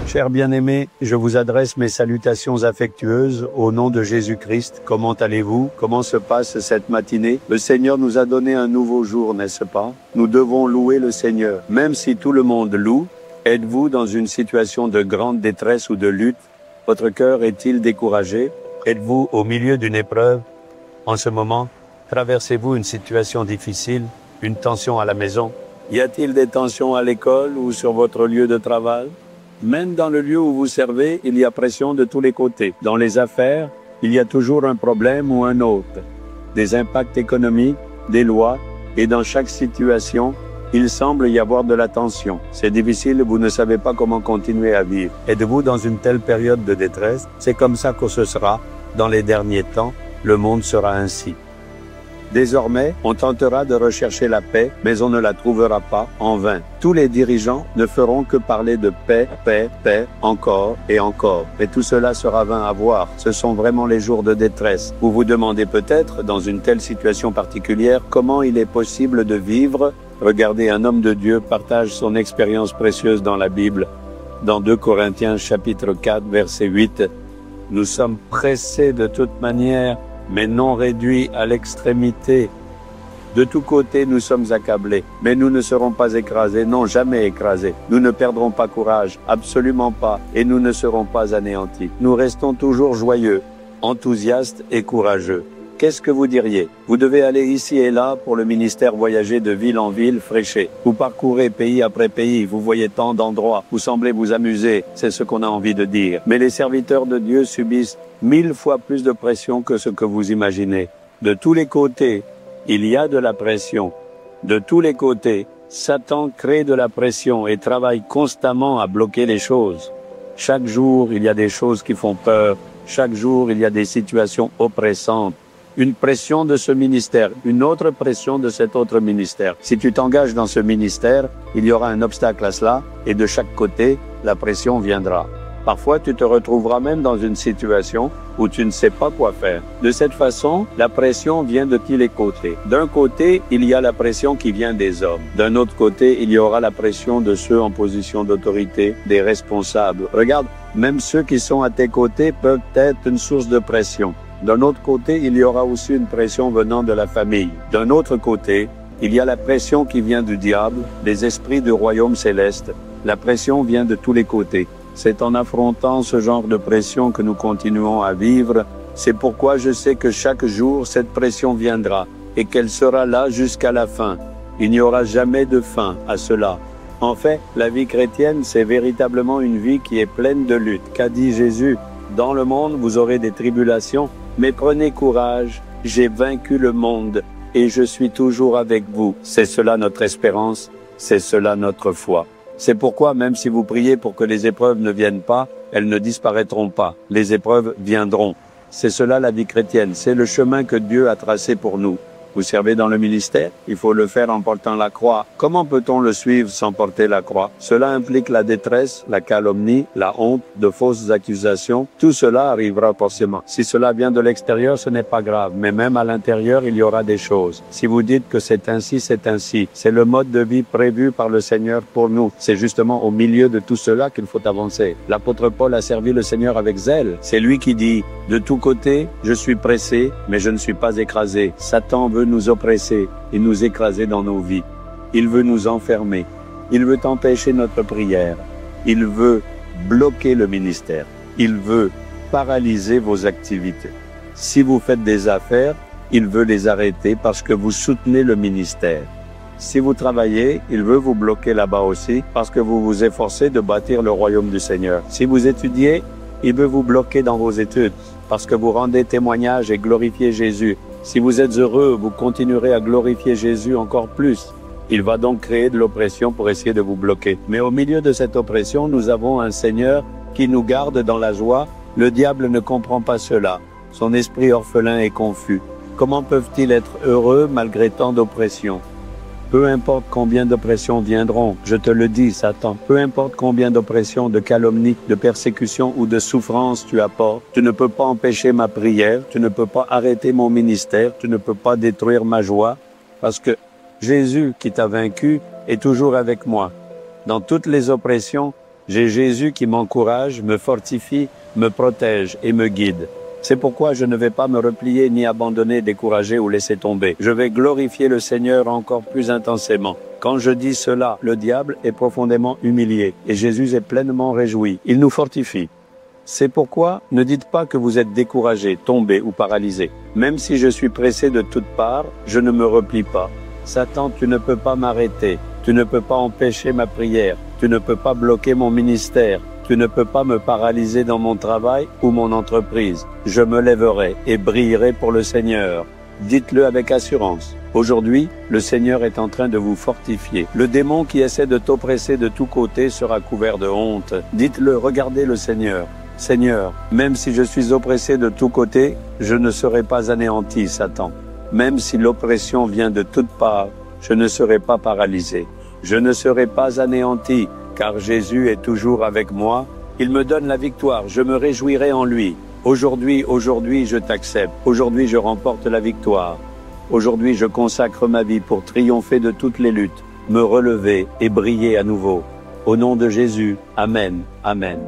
Chers bien-aimés, je vous adresse mes salutations affectueuses au nom de Jésus-Christ. Comment allez-vous? Comment se passe cette matinée? Le Seigneur nous a donné un nouveau jour, n'est-ce pas? Nous devons louer le Seigneur. Même si tout le monde loue, êtes-vous dans une situation de grande détresse ou de lutte? Votre cœur est-il découragé? Êtes-vous au milieu d'une épreuve? En ce moment, traversez-vous une situation difficile, une tension à la maison? Y a-t-il des tensions à l'école ou sur votre lieu de travail? Même dans le lieu où vous servez, il y a pression de tous les côtés. Dans les affaires, il y a toujours un problème ou un autre. Des impacts économiques, des lois, et dans chaque situation, il semble y avoir de la tension. C'est difficile, vous ne savez pas comment continuer à vivre. Êtes-vous dans une telle période de détresse? C'est comme ça que ce sera. Dans les derniers temps, le monde sera ainsi. Désormais, on tentera de rechercher la paix, mais on ne la trouvera pas, en vain. Tous les dirigeants ne feront que parler de paix, paix, paix, encore et encore. Et tout cela sera vain à voir. Ce sont vraiment les jours de détresse. Vous vous demandez peut-être, dans une telle situation particulière, comment il est possible de vivre. Regardez, un homme de Dieu partage son expérience précieuse dans la Bible. Dans 2 Corinthiens chapitre 4, verset 8, « Nous sommes pressés de toute manière, mais non réduits à l'extrémité. De tous côtés, nous sommes accablés, mais nous ne serons pas écrasés, non, jamais écrasés. Nous ne perdrons pas courage, absolument pas, et nous ne serons pas anéantis. Nous restons toujours joyeux, enthousiastes et courageux. Qu'est-ce que vous diriez? Vous devez aller ici et là pour le ministère, voyager de ville en ville, fraîcher. Vous parcourez pays après pays, vous voyez tant d'endroits, vous semblez vous amuser, c'est ce qu'on a envie de dire. Mais les serviteurs de Dieu subissent 1000 fois plus de pression que ce que vous imaginez. De tous les côtés, il y a de la pression. De tous les côtés, Satan crée de la pression et travaille constamment à bloquer les choses. Chaque jour, il y a des choses qui font peur. Chaque jour, il y a des situations oppressantes. Une pression de ce ministère, une autre pression de cet autre ministère. Si tu t'engages dans ce ministère, il y aura un obstacle à cela, et de chaque côté, la pression viendra. Parfois, tu te retrouveras même dans une situation où tu ne sais pas quoi faire. De cette façon, la pression vient de tous les côtés. D'un côté, il y a la pression qui vient des hommes. D'un autre côté, il y aura la pression de ceux en position d'autorité, des responsables. Regarde, même ceux qui sont à tes côtés peuvent être une source de pression. D'un autre côté, il y aura aussi une pression venant de la famille. D'un autre côté, il y a la pression qui vient du diable, des esprits du royaume céleste. La pression vient de tous les côtés. C'est en affrontant ce genre de pression que nous continuons à vivre. C'est pourquoi je sais que chaque jour, cette pression viendra et qu'elle sera là jusqu'à la fin. Il n'y aura jamais de fin à cela. En fait, la vie chrétienne, c'est véritablement une vie qui est pleine de luttes. Qu'a dit Jésus? Dans le monde, vous aurez des tribulations, mais prenez courage, j'ai vaincu le monde et je suis toujours avec vous. C'est cela notre espérance, c'est cela notre foi. C'est pourquoi même si vous priez pour que les épreuves ne viennent pas, elles ne disparaîtront pas. Les épreuves viendront. C'est cela la vie chrétienne, c'est le chemin que Dieu a tracé pour nous. Vous servez dans le ministère, il faut le faire en portant la croix. Comment peut-on le suivre sans porter la croix? Cela implique la détresse, la calomnie, la honte, de fausses accusations. Tout cela arrivera forcément. Si cela vient de l'extérieur, ce n'est pas grave, mais même à l'intérieur, il y aura des choses. Si vous dites que c'est ainsi, c'est ainsi. C'est le mode de vie prévu par le Seigneur pour nous. C'est justement au milieu de tout cela qu'il faut avancer. L'apôtre Paul a servi le Seigneur avec zèle. C'est lui qui dit, de tous côtés, je suis pressé, mais je ne suis pas écrasé. Satan veut nous oppresser et nous écraser dans nos vies. Il veut nous enfermer. Il veut empêcher notre prière. Il veut bloquer le ministère. Il veut paralyser vos activités. Si vous faites des affaires, il veut les arrêter parce que vous soutenez le ministère. Si vous travaillez, il veut vous bloquer là-bas aussi parce que vous vous efforcez de bâtir le royaume du Seigneur. Si vous étudiez, il veut vous bloquer dans vos études parce que vous rendez témoignage et glorifiez Jésus. Si vous êtes heureux, vous continuerez à glorifier Jésus encore plus. Il va donc créer de l'oppression pour essayer de vous bloquer. Mais au milieu de cette oppression, nous avons un Seigneur qui nous garde dans la joie. Le diable ne comprend pas cela. Son esprit orphelin est confus. Comment peuvent-ils être heureux malgré tant d'oppression? Peu importe combien d'oppressions viendront, je te le dis, Satan. Peu importe combien d'oppressions, de calomnies, de persécutions ou de souffrances tu apportes, tu ne peux pas empêcher ma prière, tu ne peux pas arrêter mon ministère, tu ne peux pas détruire ma joie, parce que Jésus qui t'a vaincu est toujours avec moi. Dans toutes les oppressions, j'ai Jésus qui m'encourage, me fortifie, me protège et me guide. C'est pourquoi je ne vais pas me replier ni abandonner, décourager ou laisser tomber. Je vais glorifier le Seigneur encore plus intensément. Quand je dis cela, le diable est profondément humilié et Jésus est pleinement réjoui. Il nous fortifie. C'est pourquoi ne dites pas que vous êtes découragé, tombé ou paralysé. Même si je suis pressé de toutes parts, je ne me replie pas. Satan, tu ne peux pas m'arrêter. Tu ne peux pas empêcher ma prière. Tu ne peux pas bloquer mon ministère. Tu ne peux pas me paralyser dans mon travail ou mon entreprise. Je me lèverai et brillerai pour le Seigneur. Dites-le avec assurance. Aujourd'hui, le Seigneur est en train de vous fortifier. Le démon qui essaie de t'oppresser de tous côtés sera couvert de honte. Dites-le, regardez le Seigneur. Seigneur, même si je suis oppressé de tous côtés, je ne serai pas anéanti, Satan. Même si l'oppression vient de toutes parts, je ne serai pas paralysé. Je ne serai pas anéanti, car Jésus est toujours avec moi. Il me donne la victoire, je me réjouirai en lui. Aujourd'hui, je t'accepte. Aujourd'hui, je remporte la victoire. Aujourd'hui, je consacre ma vie pour triompher de toutes les luttes, me relever et briller à nouveau. Au nom de Jésus, Amen, Amen.